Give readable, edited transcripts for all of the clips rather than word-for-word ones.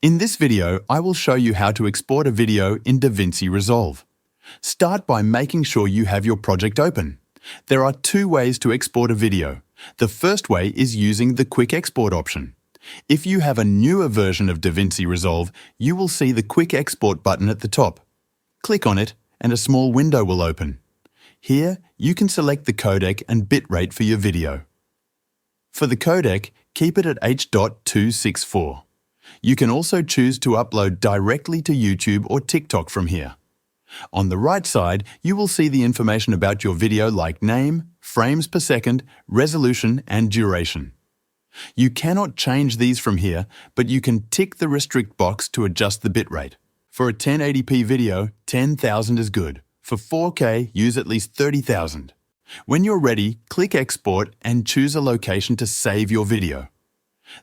In this video, I will show you how to export a video in DaVinci Resolve. Start by making sure you have your project open. There are two ways to export a video. The first way is using the Quick Export option. If you have a newer version of DaVinci Resolve, you will see the Quick Export button at the top. Click on it and a small window will open. Here, you can select the codec and bitrate for your video. For the codec, keep it at H.264. You can also choose to upload directly to YouTube or TikTok from here. On the right side, you will see the information about your video like name, frames per second, resolution and duration. You cannot change these from here, but you can tick the restrict box to adjust the bitrate. For a 1080p video, 10,000 is good. For 4K, use at least 30,000. When you're ready, click Export and choose a location to save your video.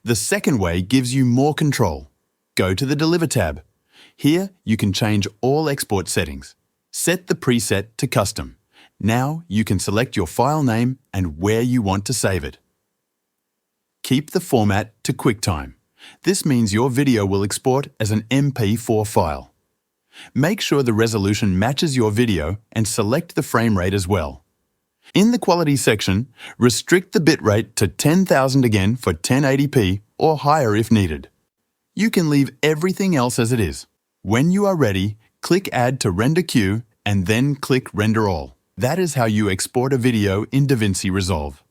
The second way gives you more control. Go to the Deliver tab. Here, you can change all export settings. Set the preset to Custom. Now, you can select your file name and where you want to save it. Keep the format to QuickTime. This means your video will export as an MP4 file. Make sure the resolution matches your video and select the frame rate as well. In the Quality section, restrict the bitrate to 10,000 again for 1080p or higher if needed. You can leave everything else as it is. When you are ready, click Add to Render Queue and then click Render All. That is how you export a video in DaVinci Resolve.